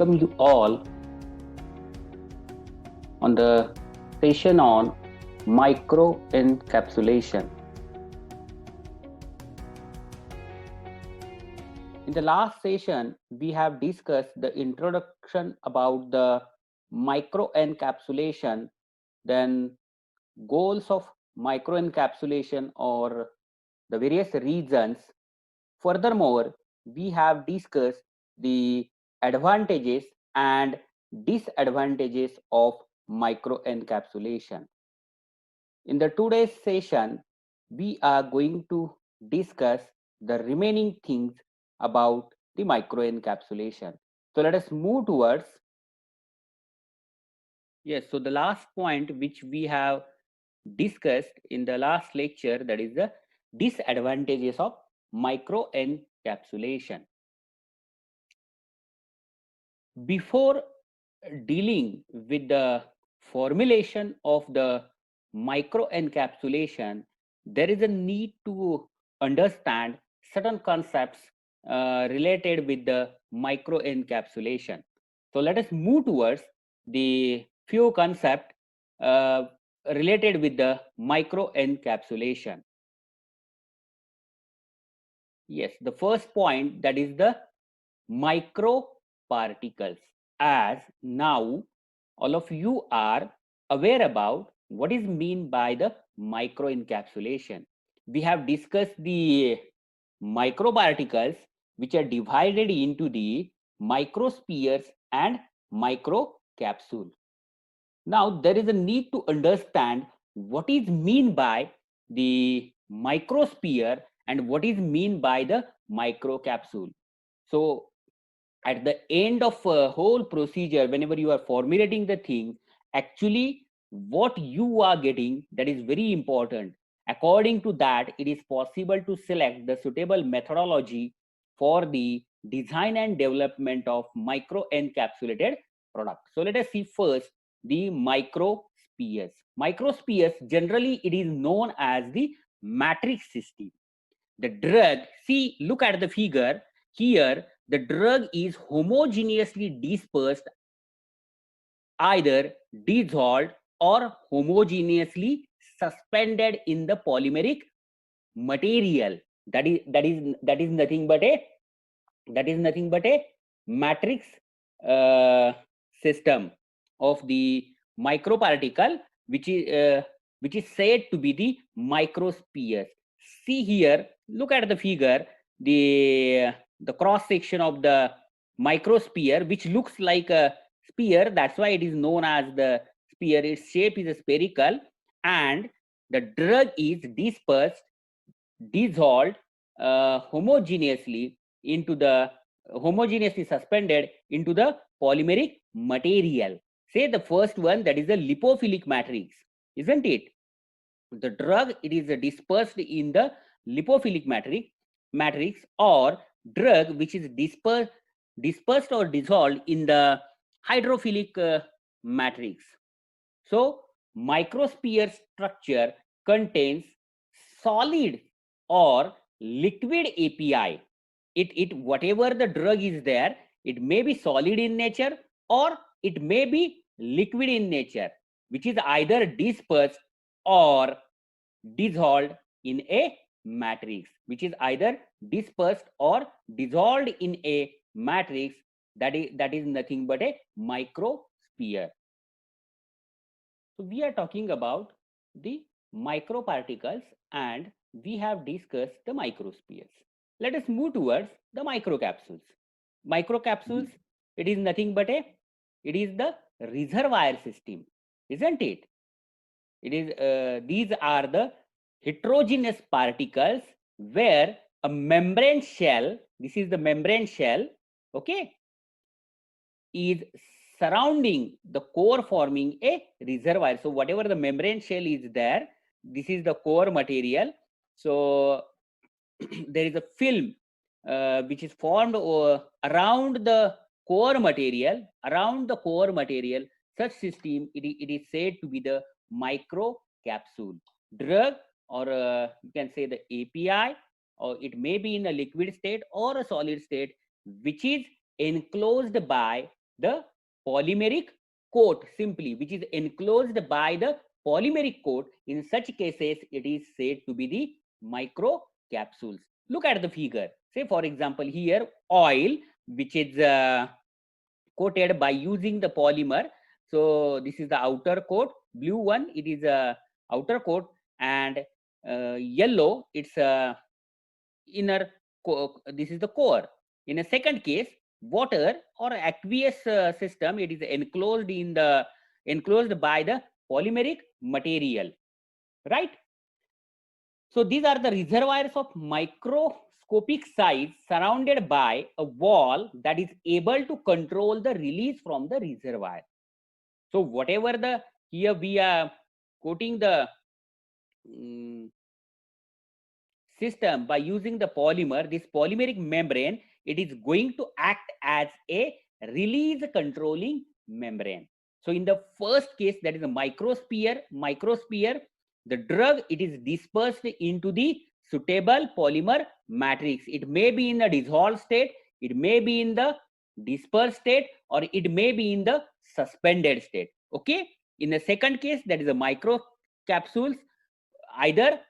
welcome you all on the session on microencapsulation. In the last session, we have discussed the introduction about the microencapsulation, then goals of microencapsulation or the various reasons. Furthermore, we have discussed the advantages and disadvantages of microencapsulation. In the today's session, we are going to discuss the remaining things about the microencapsulation. So let us move towards, yes, so the last point which we have discussed in the last lecture, that is the disadvantages of microencapsulation. Before dealing with the formulation of the microencapsulation, there is a need to understand certain concepts related with the microencapsulation. So let us move towards the few concepts related with the microencapsulation. Yes, the first point, that is the microparticles. As now all of you are aware about what is mean by the microencapsulation. We have discussed the microparticles which are divided into the microspheres and microcapsule. Now there is a need to understand what is mean by the microsphere and what is mean by the microcapsule. So at the end of a whole procedure, whenever you are formulating the thing, actually what you are getting, that is very important. According to that, it is possible to select the suitable methodology for the design and development of micro encapsulated product. So let us see first the microspheres. Microspheres, generally it is known as the matrix system. The drug, see, look at the figure here. The drug is homogeneously dispersed, either dissolved or homogeneously suspended in the polymeric material. That is nothing but a matrix system of the microparticle, which is said to be the microspheres. See here, look at the figure, the cross section of the microsphere, which looks like a sphere. That's why it is known as the sphere. Its shape is spherical, and the drug is dispersed, dissolved homogeneously suspended into the polymeric material. Say the first one, that is the lipophilic matrix, isn't it? The drug, it is dispersed in the lipophilic matrix, or drug which is dispersed or dissolved in the hydrophilic matrix. So microsphere structure contains solid or liquid API. It whatever the drug is there, it may be solid in nature or it may be liquid in nature, which is either dispersed or dissolved in a matrix, which is either dispersed or dissolved in a matrix. That is nothing but a microsphere. So we are talking about the microparticles and we have discussed the microspheres. Let us move towards the microcapsules. Microcapsules, it is nothing but it is the reservoir system, isn't it? It is these are the heterogeneous particles where a membrane shell, this is the membrane shell, okay, is surrounding the core, forming a reservoir. So whatever the membrane shell is there, this is the core material. So there is a film which is formed around the core material. Such system, it is said to be the microcapsule. Drug, or you can say the API, or it may be in a liquid state or a solid state, which is enclosed by the polymeric coat simply, which is enclosed by the polymeric coat. In such cases, it is said to be the microcapsules. Look at the figure. Say, for example, here oil, which is coated by using the polymer. So this is the outer coat. Blue one, it is a outer coat, and yellow, it's a inner. This is the core. In a second case, water or aqueous system, it is enclosed by the polymeric material, right? So these are the reservoirs of microscopic size surrounded by a wall that is able to control the release from the reservoir. So whatever the here we are coating the system by using the polymer, this polymeric membrane, it is going to act as a release controlling membrane. So in the first case, that is a microsphere, the drug, it is dispersed into the suitable polymer matrix. It may be in the dissolved state, it may be in the dispersed state, or it may be in the suspended state. Okay. In the second case, that is a microcapsules, either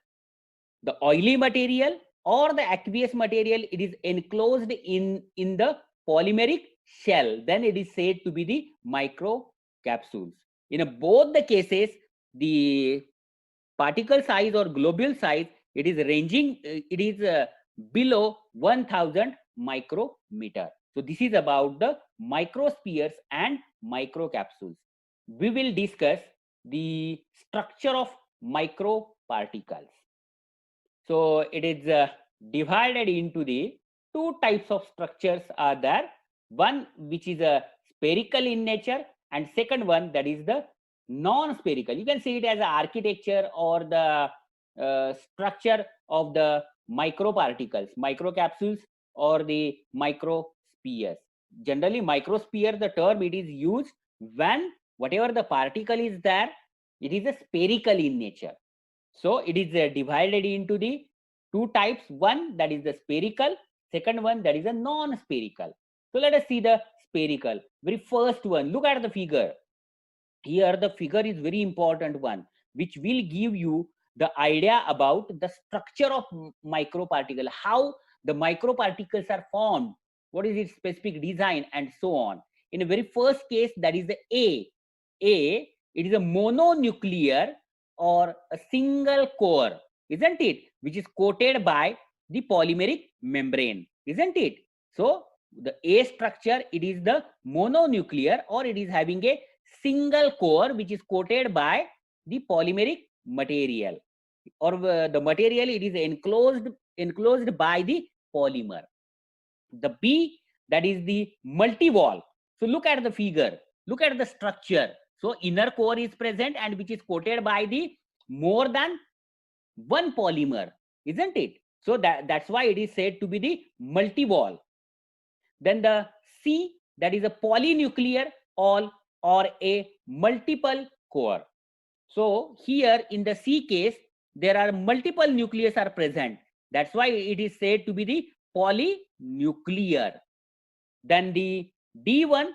the oily material or the aqueous material, it is enclosed in the polymeric shell, then it is said to be the microcapsules. In both the cases, the particle size or globule size, it is ranging, it is below 1000 micrometer. So this is about the microspheres and microcapsules. We will discuss the structure of microparticles. So it is divided into the two types of structures are there. One which is a spherical in nature, and second one that is the non-spherical. You can see it as architecture or the structure of the microparticles, microcapsules or the microspheres. Generally, microsphere, the term it is used when whatever the particle is there, it is a spherical in nature. So it is divided into the two types. One that is the spherical, second one that is a non-spherical. So let us see the spherical. Very first one, look at the figure. Here the figure is very important one, which will give you the idea about the structure of microparticle, how the microparticles are formed, what is its specific design, and so on. In the very first case, that is the A, it is a mononuclear or a single core, isn't it, which is coated by the polymeric membrane, isn't it? So the A structure, it is the mononuclear, or it is having a single core which is coated by the polymeric material, or the material, it is enclosed by the polymer. The B, that is the multi-wall. So look at the figure, look at the structure. So inner core is present and which is coated by the more than one polymer, isn't it? So that's why it is said to be the multi-wall. Then the C, that is a polynuclear or a multiple core. So here in the C case, there are multiple nucleus are present. That's why it is said to be the polynuclear. Then the D1,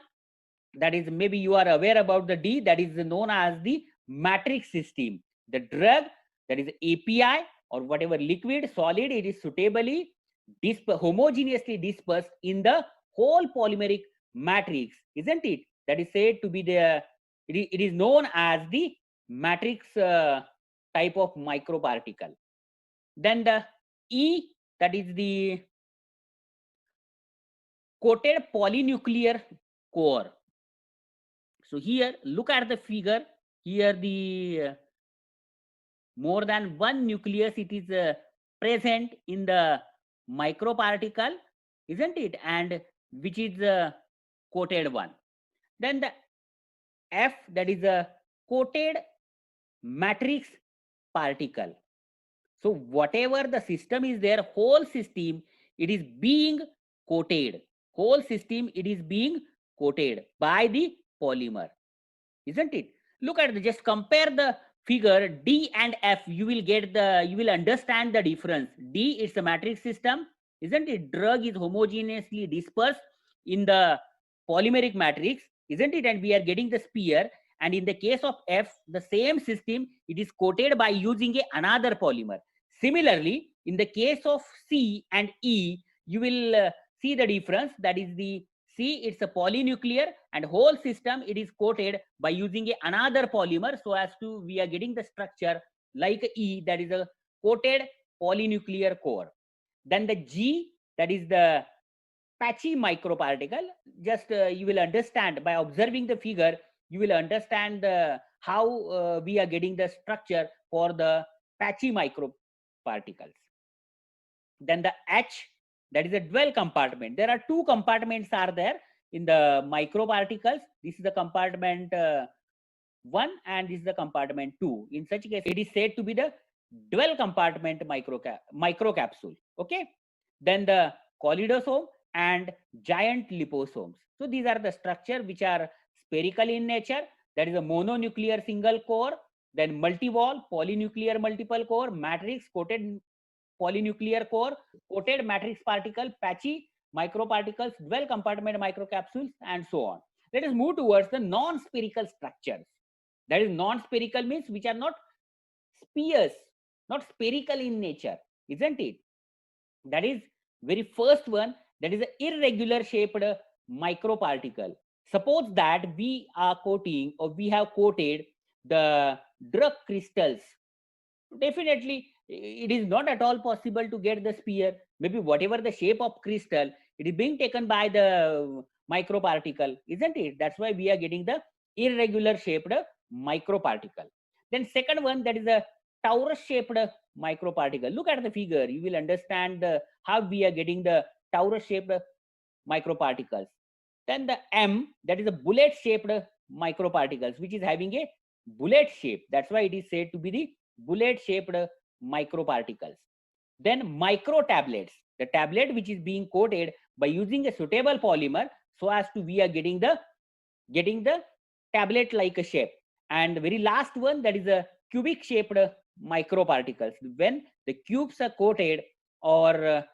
that is, maybe you are aware about the D, that is known as the matrix system. The drug, that is API or whatever liquid, solid, it is suitably homogeneously dispersed in the whole polymeric matrix, isn't it? That is said to be the, it is known as the matrix type of microparticle. Then the E, that is the coated polynuclear core. So here, look at the figure. Here the more than one nucleus, it is present in the microparticle, isn't it? And which is coated one. Then the F, that is a coated matrix particle. So whatever the system is there, whole system, it is being coated. Whole system, it is being coated by the polymer, isn't it? Look at the, just compare the figure D and F. You will understand the difference. D, it's a matrix system, isn't it? Drug is homogeneously dispersed in the polymeric matrix, isn't it? And we are getting the sphere. And in the case of F, the same system, it is coated by using another polymer. Similarly, in the case of C and E, you will see the difference. That is the C, it's a polynuclear, and whole system it is coated by using another polymer, so as to we are getting the structure like E, that is a coated polynuclear core. Then the G, that is the patchy microparticle. Just you will understand by observing the figure, you will understand how we are getting the structure for the patchy microparticles. Then the H, that is a dual compartment. There are two compartments are there in the microparticles. This is the compartment 1 and this is the compartment 2. In such case, it is said to be the dual compartment microcapsule. Okay. Then the colidosome and giant liposomes. So these are the structure which are spherical in nature. That is a mononuclear single core, then multi-wall, polynuclear multiple core, matrix, coated polynuclear core, coated matrix particle, patchy microparticles, dual compartment microcapsules, and so on. Let us move towards the non-spherical structures. That is, non-spherical means which are not spheres, not spherical in nature, isn't it? That is very first one, that is an irregular shaped microparticle. Suppose that we are coating or we have coated the drug crystals. Definitely, it is not at all possible to get the sphere. Maybe whatever the shape of crystal, it is being taken by the microparticle, isn't it? That's why we are getting the irregular shaped microparticle. Then second one, that is a torus shaped microparticle. Look at the figure, you will understand how we are getting the torus shaped microparticles. Then the M, that is a bullet shaped microparticles, which is having a bullet shape. That's why it is said to be the bullet shaped microparticles. Then micro tablets, the tablet which is being coated by using a suitable polymer, so as to we are getting the tablet like a shape. And the very last one, that is a cubic shaped microparticles. When the cubes are coated, or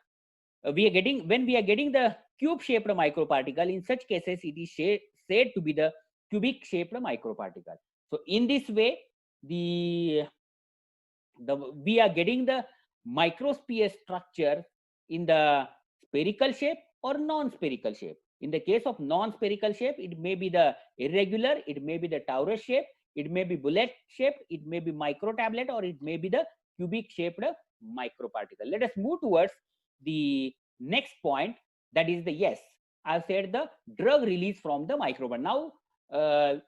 we are getting, when we are getting the cube shaped microparticle, in such cases it is said to be the cubic shaped microparticle. So in this way, we are getting the microsphere structure in the spherical shape or non-spherical shape. In the case of non-spherical shape, it may be the irregular, it may be the torus shape, it may be bullet shape, it may be micro tablet, or it may be the cubic shaped microparticle. Let us move towards the next point, that is the, yes, I've said the drug release from the microbe. Now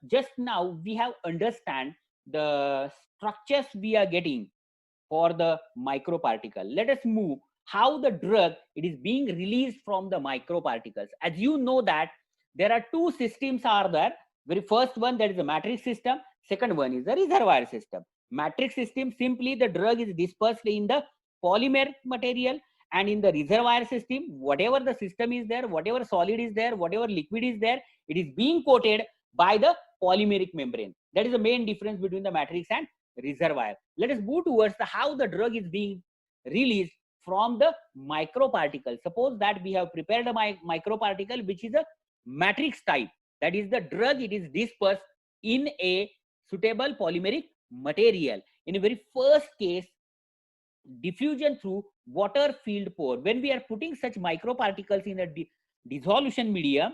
just now we have understand the structures we are getting for the microparticle. Let us move how the drug it is being released from the microparticles. As you know that there are two systems are there. Very first one, that is the matrix system. Second one is the reservoir system. Matrix system, simply the drug is dispersed in the polymer material, and in the reservoir system, whatever the system is there, whatever solid is there, whatever liquid is there, it is being coated by the polymeric membrane. That is the main difference between the matrix and reservoir. Let us move towards the how the drug is being released from the microparticle. Suppose that we have prepared a microparticle which is a matrix type. That is the drug, it is dispersed in a suitable polymeric material. In a very first case, diffusion through water filled pore. When we are putting such microparticles in a dissolution medium,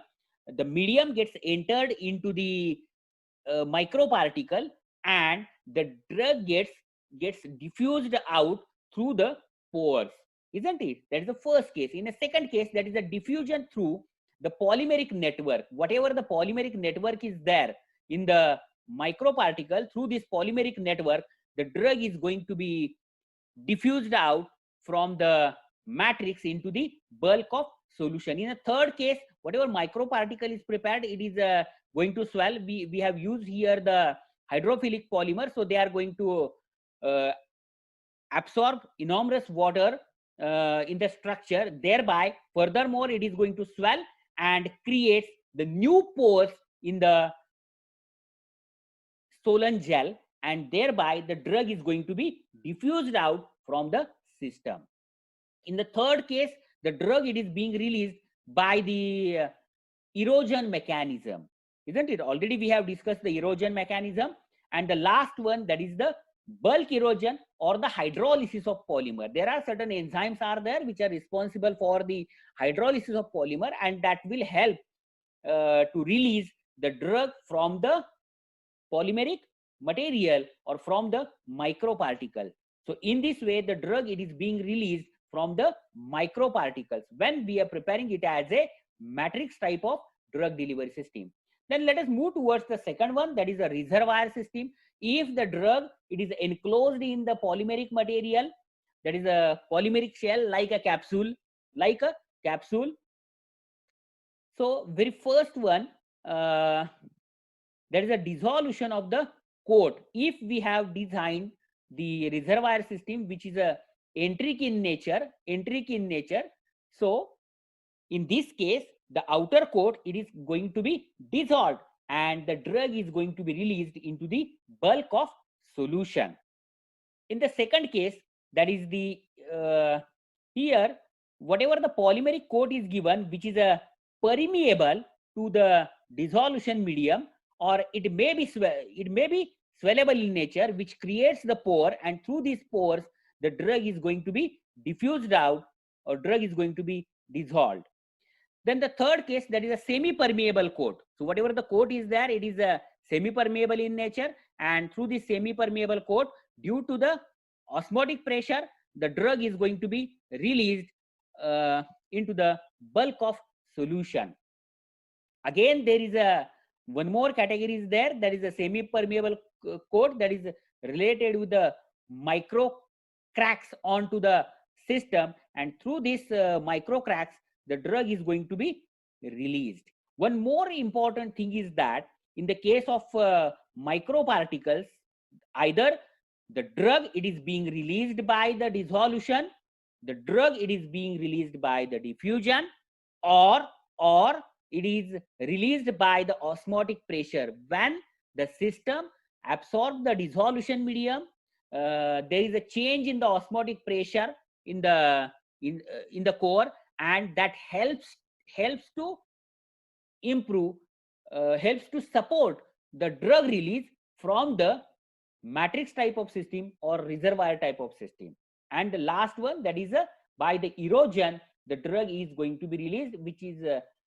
the medium gets entered into the microparticle, and the drug gets diffused out through the pores, isn't it? That is the first case. In a second case, that is a diffusion through the polymeric network. Whatever the polymeric network is there in the microparticle, through this polymeric network, the drug is going to be diffused out from the matrix into the bulk of solution. In a third case, whatever microparticle is prepared, it is going to swell. We have used here the hydrophilic polymer, so they are going to absorb enormous water in the structure. Thereby, furthermore, it is going to swell and creates the new pores in the Solon gel, and thereby the drug is going to be diffused out from the system. In the third case, the drug it is being released by the erosion mechanism, isn't it? Already we have discussed the erosion mechanism, and the last one, that is the bulk erosion or the hydrolysis of polymer. There are certain enzymes are there which are responsible for the hydrolysis of polymer, and that will help to release the drug from the polymeric material or from the microparticle. So in this way, the drug, it is being released from the microparticles when we are preparing it as a matrix type of drug delivery system. Then let us move towards the second one, that is a reservoir system. If the drug, it is enclosed in the polymeric material, that is a polymeric shell, like a capsule, like a capsule. So very first one, there is a dissolution of the coat. If we have designed the reservoir system which is a enteric in nature, so in this case the outer coat, it is going to be dissolved and the drug is going to be released into the bulk of solution. In the second case, that is the here, whatever the polymeric coat is given, which is a permeable to the dissolution medium, or it may be swellable in nature, which creates the pore, and through these pores the drug is going to be diffused out, or drug is going to be dissolved. Then the third case, that is a semi-permeable coat. So whatever the coat is there, it is a semi-permeable in nature, and through this semi-permeable coat, due to the osmotic pressure, the drug is going to be released into the bulk of solution. Again, there is a one more category is there, that is a semi-permeable coat, that is related with the micro cracks onto the system, and through this micro cracks, the drug is going to be released. One more important thing is that in the case of microparticles, either the drug, it is being released by the dissolution, the drug, it is being released by the diffusion, or it is released by the osmotic pressure. When the system absorbs the dissolution medium, there is a change in the osmotic pressure in the core, and that helps to improve, helps to support the drug release from the matrix type of system or reservoir type of system. And the last one, that is by the erosion, the drug is going to be released, which is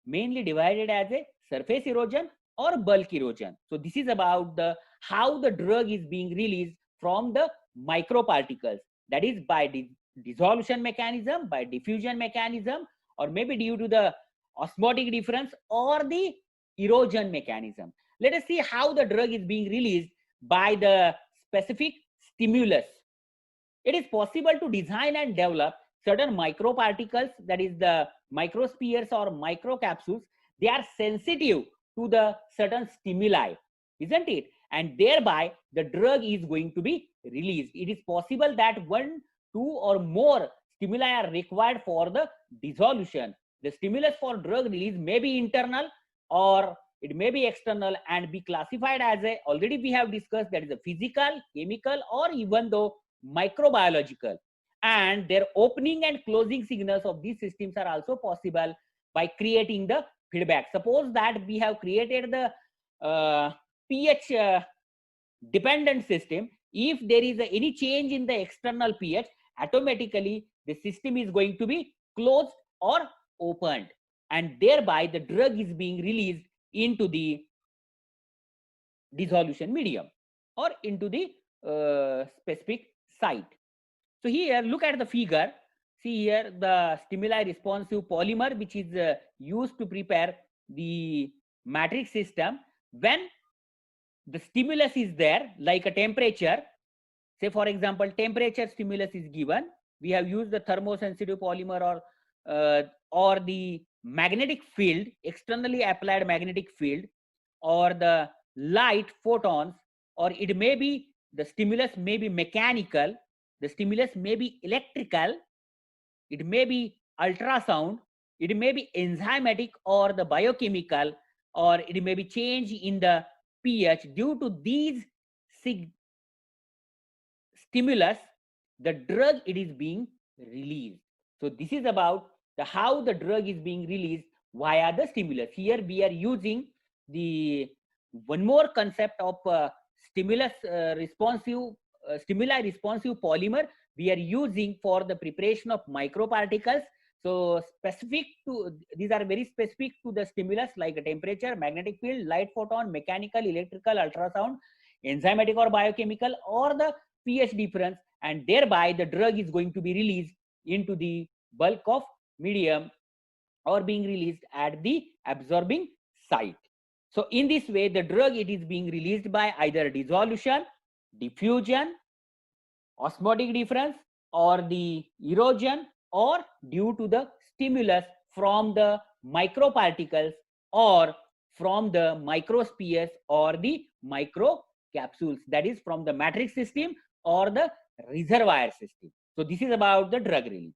mainly divided as a surface erosion or bulk erosion. So this is about the how the drug is being released from the microparticles, that is by the dissolution mechanism, by diffusion mechanism, or maybe due to the osmotic difference or the erosion mechanism. Let us see how the drug is being released by the specific stimulus. It is possible to design and develop certain microparticles, that is the microspheres or microcapsules. They are sensitive to the certain stimuli, isn't it? And thereby the drug is going to be released. It is possible that 1, 2 or more stimuli are required for the dissolution. The stimulus for drug release may be internal or it may be external and be classified as a, already we have discussed, that is a physical, chemical, or even though microbiological. And their opening and closing signals of these systems are also possible by creating the feedback. Suppose that we have created the pH dependent system. If there is any change in the external pH, automatically the system is going to be closed or opened, and thereby the drug is being released into the dissolution medium or into the specific site. So here, look at the figure. See here the stimuli responsive polymer, which is used to prepare the matrix system. When the stimulus is there, like a temperature, say for example, temperature stimulus is given, we have used the thermosensitive polymer or the magnetic field, externally applied magnetic field, or the light photons, or it may be the stimulus may be mechanical, the stimulus may be electrical, it may be ultrasound, it may be enzymatic or the biochemical, or it may be change in the pH. Due to these stimulus, the drug, it is being released. So this is about the how the drug is being released via the stimulus. Here we are using the one more concept of stimulus responsive stimuli responsive polymer we are using for the preparation of microparticles. So specific to these are very specific to the stimulus like a temperature, magnetic field, light photon, mechanical, electrical, ultrasound, enzymatic or biochemical, or the pH difference, and thereby the drug is going to be released into the bulk of medium or being released at the absorbing site. So in this way, the drug it is being released by either dissolution, diffusion, osmotic difference, or the erosion, or due to the stimulus from the microparticles or from the microspheres or the microcapsules, that is from the matrix system or the reservoir system. So this is about the drug release.